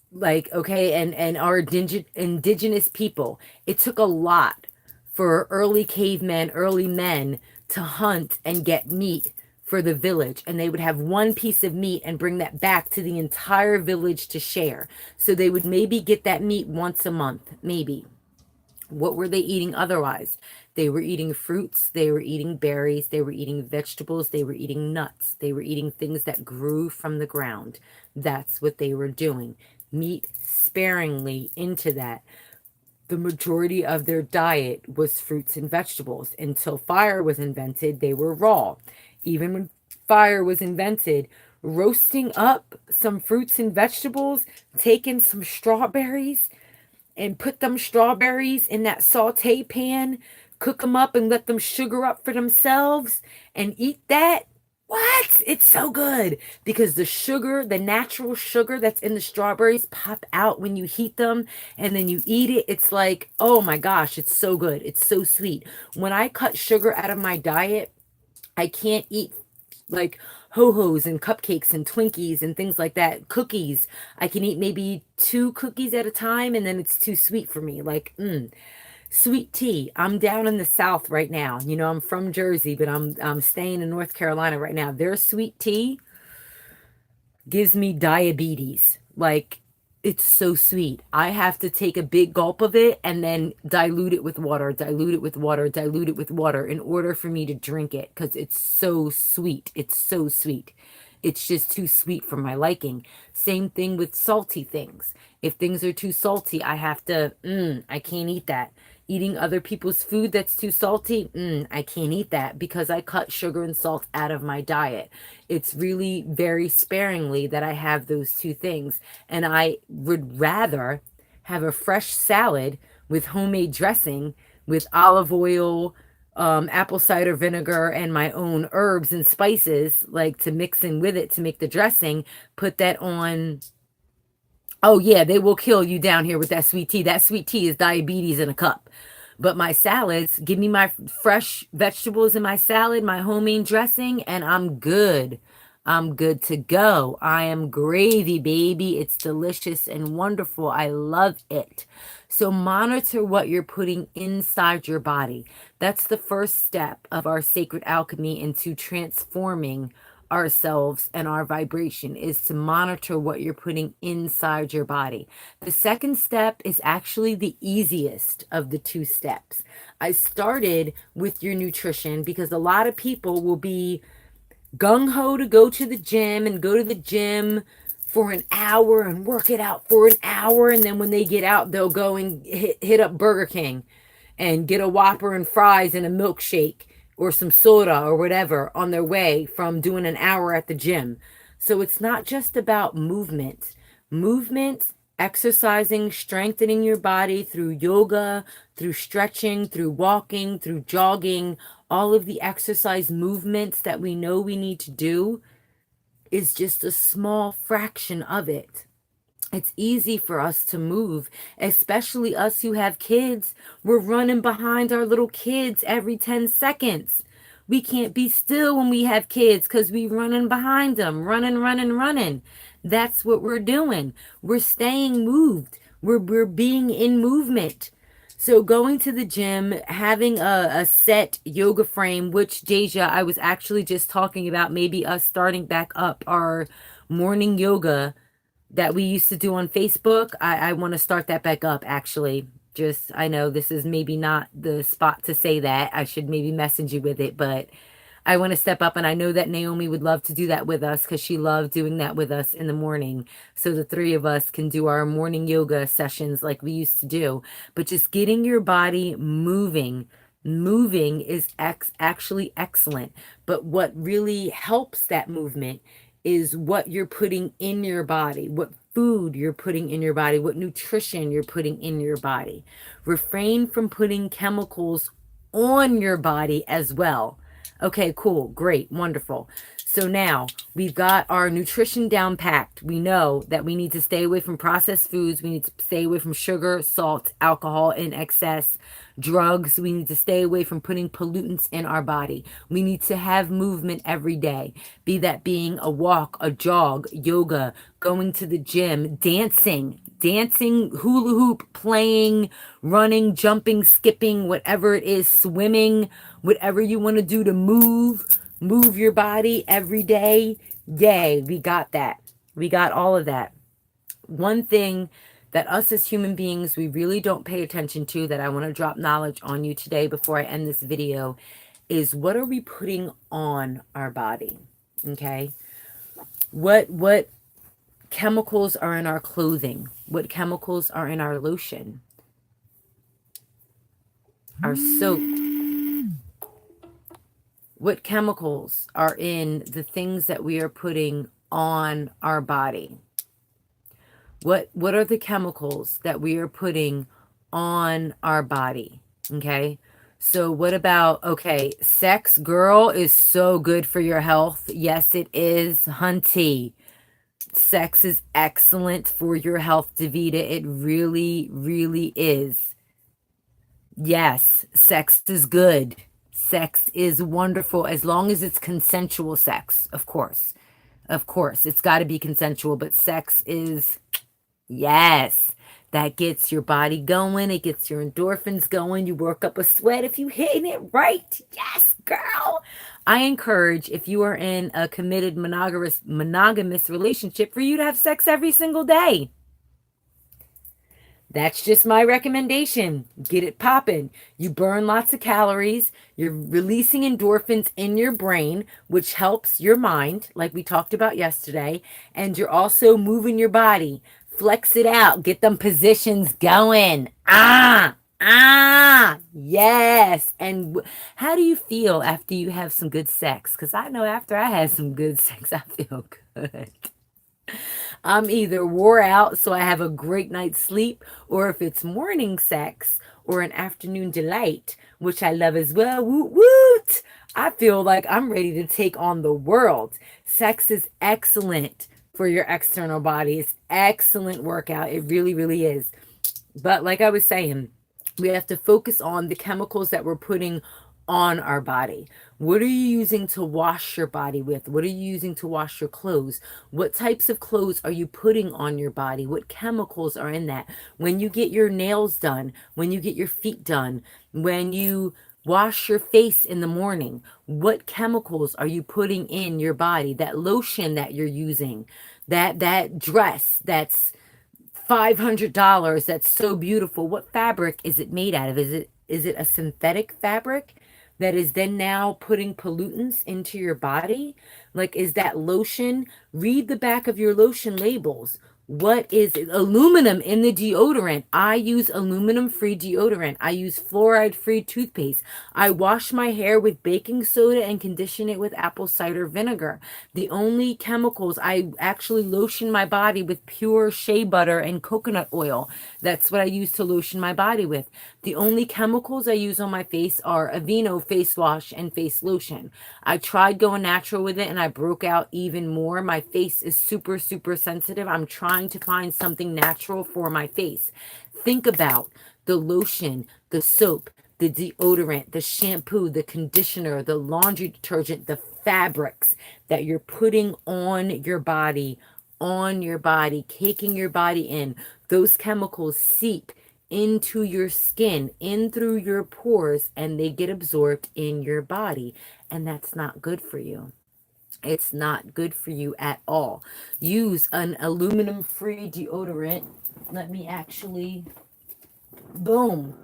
like, okay, and our indigenous people. It took a lot for early cavemen, early men to hunt and get meat for the village, and they would have one piece of meat and bring that back to the entire village to share. So they would maybe get that meat once a month, maybe. What were they eating otherwise? They were eating fruits, they were eating berries, they were eating vegetables, they were eating nuts, they were eating things that grew from the ground. That's what they were doing. Meat sparingly into that. The majority of their diet was fruits and vegetables. Until fire was invented, they were raw. Even when fire was invented, roasting up some fruits and vegetables, taking some strawberries and put them strawberries in that saute pan, cook them up and let them sugar up for themselves and eat that. What? It's so good because the sugar, the natural sugar that's in the strawberries pop out when you heat them and then you eat it. It's like, oh my gosh, it's so good. It's so sweet. When I cut sugar out of my diet, I can't eat like ho-hos and cupcakes and Twinkies and things like that. Cookies. I can eat maybe 2 cookies at a time and then it's too sweet for me. Like, sweet tea. I'm down in the South right now. You know, I'm from Jersey, but I'm staying in North Carolina right now. Their sweet tea gives me diabetes. Like, it's so sweet. I have to take a big gulp of it and then dilute it with water, dilute it with water, dilute it with water in order for me to drink it because it's so sweet. It's so sweet. It's just too sweet for my liking. Same thing with salty things. If things are too salty, I have to, I can't eat that. Eating other people's food that's too salty, I can't eat that because I cut sugar and salt out of my diet. It's really very sparingly that I have those 2 things. And I would rather have a fresh salad with homemade dressing, with olive oil, apple cider vinegar, and my own herbs and spices, like to mix in with it to make the dressing, put that on. Oh yeah, they will kill you down here with that sweet tea. That sweet tea is diabetes in a cup. But my salads, give me my fresh vegetables in my salad, my homemade dressing, and I'm good. I'm good to go. I am gravy, baby. It's delicious and wonderful. I love it. So monitor what you're putting inside your body. That's the first step of our sacred alchemy into transforming ourselves and our vibration, is to monitor what you're putting inside your body. The second step is actually the easiest of the 2 steps. I started with your nutrition because a lot of people will be gung-ho to go to the gym and go to the gym for an hour and work it out for an hour, and then when they get out they'll go and hit up Burger King and get a Whopper and fries and a milkshake or some soda or whatever on their way from doing an hour at the gym. So it's not just about movement. Movement exercising, strengthening your body through yoga, through stretching, through walking, through jogging, all of the exercise movements that we know we need to do is just a small fraction of it. It's easy for us to move, especially us who have kids. We're running behind our little kids every 10 seconds. We can't be still when we have kids because we running behind them, running, running, running. That's what we're doing. We're staying moved. We're being in movement. So going to the gym, having a set yoga frame, which Deja, I was actually just talking about maybe us starting back up our morning yoga that we used to do on Facebook. I want to start that back up actually. Just, I know this is maybe not the spot to say that. I should maybe message you with it, but I want to step up, and I know that Naomi would love to do that with us because she loved doing that with us in the morning. So the three of us can do our morning yoga sessions like we used to do. But just getting your body moving, moving is actually excellent. But what really helps that movement is what you're putting in your body, what food you're putting in your body, what nutrition you're putting in your body. Refrain from putting chemicals on your body as well. Okay, cool, great, wonderful. So now we've got our nutrition down packed. We know that we need to stay away from processed foods. We need to stay away from sugar, salt, alcohol in excess, drugs. We need to stay away from putting pollutants in our body. We need to have movement every day, be that being a walk, a jog, yoga, going to the gym, dancing, hula hoop, playing, running, jumping, skipping, whatever it is, swimming, whatever you want to do to move your body every day. Yay, we got that. We got all of that. One thing that us as human beings, we really don't pay attention to, that I want to drop knowledge on you today before I end this video, is what are we putting on our body? Okay. What chemicals are in our clothing? What chemicals are in our lotion? Our soap? What chemicals are in the things that we are putting on our body? What are the chemicals that we are putting on our body? Okay. So what about, okay, sex, girl, is so good for your health. Yes, it is, hunty. Sex is excellent for your health, Davita. It really, really is. Yes, sex is good. Sex is wonderful as long as it's consensual sex, of course. Of course, it's got to be consensual, but sex is, yes, that gets your body going. It gets your endorphins going. You work up a sweat if you hitting it right. Yes, girl. I encourage, if you are in a committed monogamous relationship, for you to have sex every single day. That's just my recommendation. Get it popping. You burn lots of calories. You're releasing endorphins in your brain, which helps your mind, like we talked about yesterday. And you're also moving your body. Flex it out. Get them positions going. Yes. And how do you feel after you have some good sex? Because I know after I had some good sex, I feel good. I'm either wore out, so I have a great night's sleep, or if it's morning sex or an afternoon delight, which I love as well, woot woot, I feel like I'm ready to take on the world. Sex is excellent for your external body. It's excellent workout. It really, really is. But like I was saying, we have to focus on the chemicals that we're putting on our body. What are you using to wash your body with? What are you using to wash your clothes? What types of clothes are you putting on your body? What chemicals are in that? When you get your nails done, when you get your feet done, when you wash your face in the morning, what chemicals are you putting in your body? That lotion that you're using, that dress that's $500 that's so beautiful. What fabric is it made out of? Is it a synthetic fabric that is then now putting pollutants into your body? Like, is that lotion? Read the back of your lotion labels. What is it? Aluminum in the deodorant? I use aluminum-free deodorant. I use fluoride-free toothpaste. I wash my hair with baking soda and condition it with apple cider vinegar. The only chemicals, I actually lotion my body with pure shea butter and coconut oil. That's what I use to lotion my body with. The only chemicals I use on my face are Aveeno face wash and face lotion. I tried going natural with it and I broke out even more. My face is super, super sensitive. I'm trying to find something natural for my face. Think about the lotion, the soap, the deodorant, the shampoo, the conditioner, the laundry detergent, the fabrics that you're putting on your body, caking your body in. Those chemicals seep into your skin, in through your pores, and they get absorbed in your body. And that's not good for you. It's not good for you at all. Use an aluminum-free deodorant. Let me actually, boom.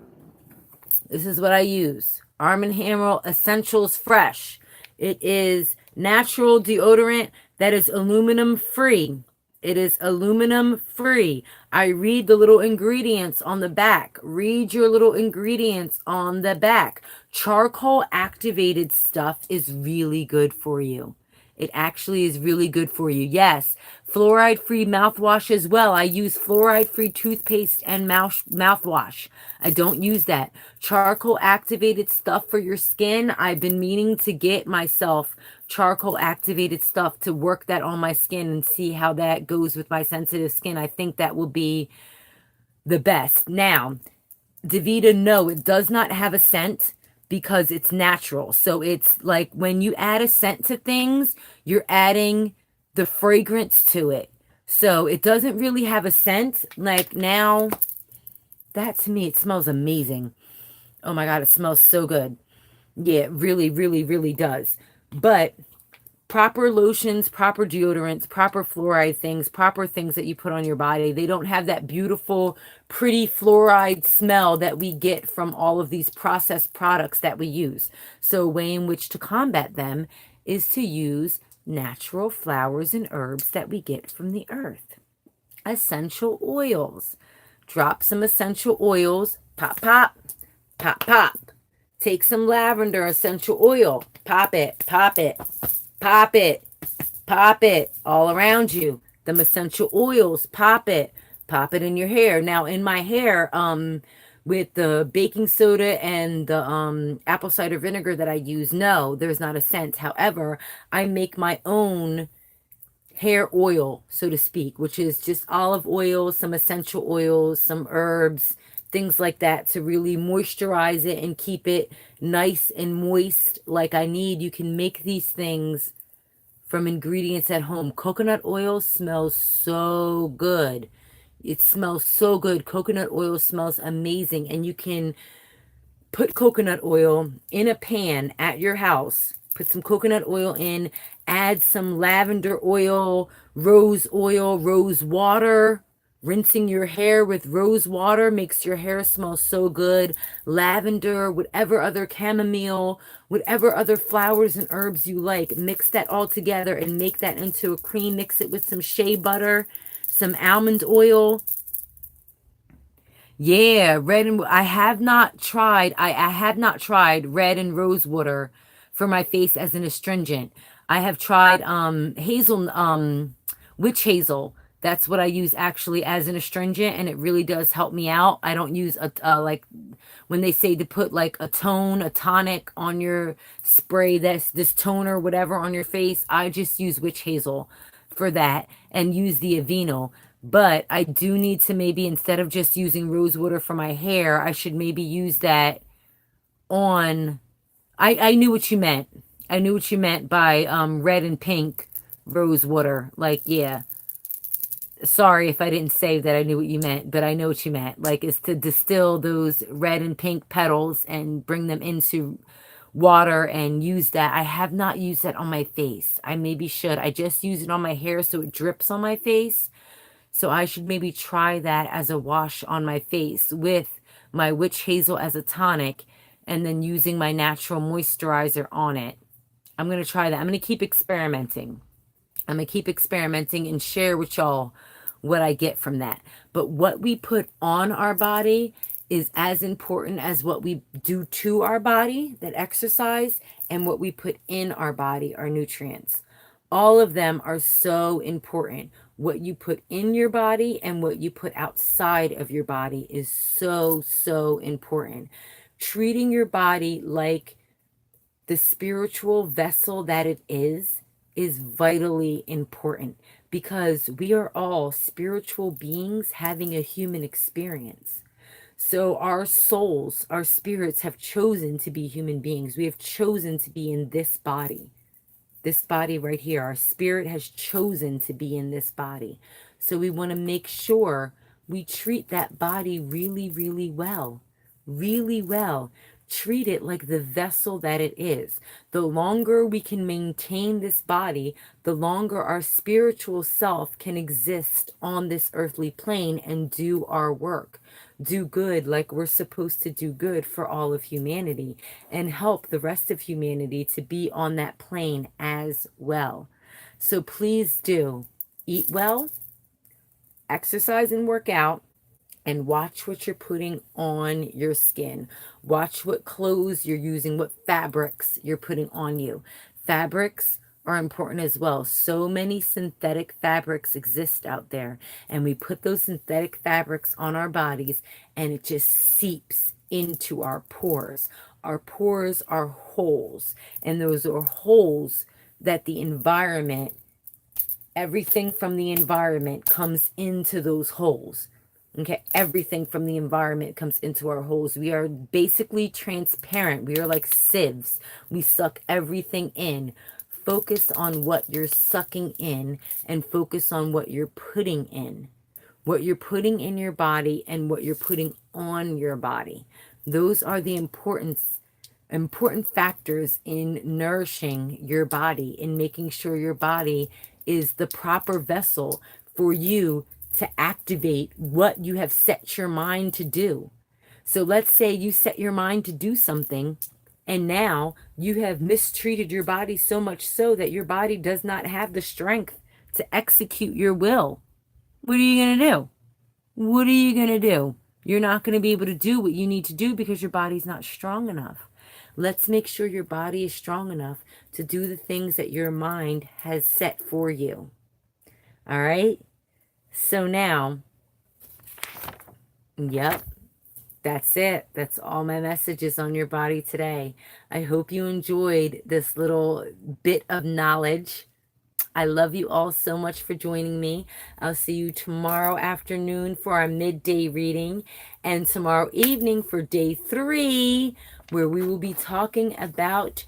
This is what I use. Arm & Hammer Essentials Fresh. It is natural deodorant that is aluminum free. It is aluminum free. I read the little ingredients on the back. Read your little ingredients on the back. Charcoal activated stuff is really good for you. It actually is really good for you. Yes, fluoride-free mouthwash as well. I use fluoride-free toothpaste and mouthwash. I don't use that. Charcoal activated stuff for your skin. I've been meaning to get myself charcoal activated stuff to work that on my skin and see how that goes with my sensitive skin. I think that will be the best. Now, Davita, no, it does not have a scent because it's natural. So it's like when you add a scent to things, you're adding the fragrance to it. So it doesn't really have a scent. Like now, that to me, it smells amazing. Oh my God, it smells so good. Yeah, it really, really, really does. But proper lotions, proper deodorants, proper fluoride things, proper things that you put on your body, they don't have that beautiful, pretty fluoride smell that we get from all of these processed products that we use. So a way in which to combat them is to use natural flowers and herbs that we get from the earth. Essential oils. Drop some essential oils. Pop, pop, pop, pop. Take some lavender essential oil. Pop it, pop it. Pop it, pop it all around you. Them essential oils, pop it in your hair. Now in my hair, with the baking soda and the apple cider vinegar that I use, no, there's not a scent. However, I make my own hair oil, so to speak, which is just olive oil, some essential oils, some herbs, things like that to really moisturize it and keep it nice and moist like I need. You can make these things from ingredients at home. Coconut oil smells so good. It smells so good. Coconut oil smells amazing. And you can put coconut oil in a pan at your house. Put some coconut oil in, add some lavender oil, rose water. Rinsing your hair with rose water makes your hair smell so good. Lavender, whatever other chamomile, whatever other flowers and herbs you like, mix that all together and make that into a cream. Mix it with some shea butter, some almond oil. Yeah, I have not tried. I have not tried red and rose water for my face as an astringent. I have tried witch hazel. That's what I use actually as an astringent, and it really does help me out. I don't use like when they say to put like a tonic on your spray, that's this toner, whatever on your face. I just use witch hazel for that and use the Aveeno. But I do need to maybe, instead of just using rose water for my hair, I should maybe use that on. I knew what you meant. I knew what you meant by red and pink rose water. Like, yeah. Sorry if I didn't say that I knew what you meant, but I know what you meant. Like, is to distill those red and pink petals and bring them into water and use that. I have not used that on my face. I maybe should. I just use it on my hair so it drips on my face. So I should maybe try that as a wash on my face with my witch hazel as a tonic and then using my natural moisturizer on it. I'm going to try that. I'm going to keep experimenting. I'm going to keep experimenting and share with y'all what I get from that. But what we put on our body is as important as what we do to our body, that exercise, and what we put in our body, our nutrients. All of them are so important. What you put in your body and what you put outside of your body is so, so important. Treating your body like the spiritual vessel that it is vitally important, because we are all spiritual beings having a human experience. So our souls, our spirits have chosen to be human beings. We have chosen to be in this body. This body right here, our spirit has chosen to be in this body. So we want to make sure we treat that body really, really well. Really well. Treat it like the vessel that it is. The longer we can maintain this body, the longer our spiritual self can exist on this earthly plane and do our work. Do good like we're supposed to do good for all of humanity, and help the rest of humanity to be on that plane as well. So please do eat well, exercise and work out, and watch what you're putting on your skin. Watch what clothes you're using, what fabrics you're putting on you. Fabrics are important as well. So many synthetic fabrics exist out there, and we put those synthetic fabrics on our bodies and it just seeps into our pores. Our pores are holes, and those are holes that the environment, everything from the environment comes into those holes. Okay, everything from the environment comes into our holes. We are basically transparent. We are like sieves. We suck everything in. Focus on what you're sucking in and focus on what you're putting in. What you're putting in your body and what you're putting on your body. Those are the important factors in nourishing your body, in making sure your body is the proper vessel for you to activate what you have set your mind to do. So let's say you set your mind to do something, and now you have mistreated your body so much so that your body does not have the strength to execute your will. What are you going to do? What are you going to do? You're not going to be able to do what you need to do because your body's not strong enough. Let's make sure your body is strong enough to do the things that your mind has set for you. All right? So now, yep, that's it. That's all my messages on your body today. I hope you enjoyed this little bit of knowledge. I love you all so much for joining me. I'll see you tomorrow afternoon for our midday reading, and tomorrow evening for day 3, where we will be talking about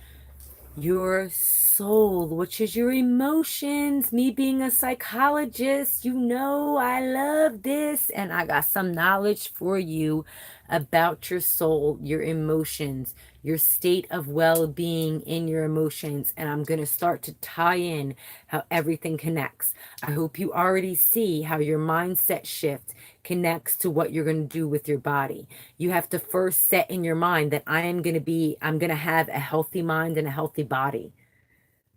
your soul, which is your emotions. Me being a psychologist, you know I love this, and I got some knowledge for you about your soul, your emotions, your state of well-being in your emotions, and I'm going to start to tie in how everything connects. I hope you already see how your mindset shift connects to what you're going to do with your body. You have to first set in your mind that I'm going to have a healthy mind and a healthy body.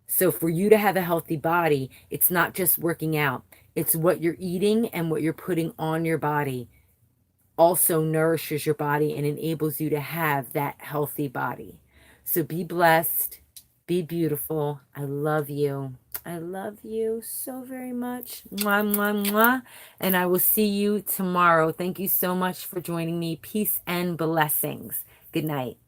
So for you to have a healthy body, it's not just working out. It's what you're eating and what you're putting on your body also nourishes your body and enables you to have that healthy body. So be blessed. Be beautiful. I love you. I love you so very much. Mwah, mwah, mwah. And I will see you tomorrow. Thank you so much for joining me. Peace and blessings. Good night.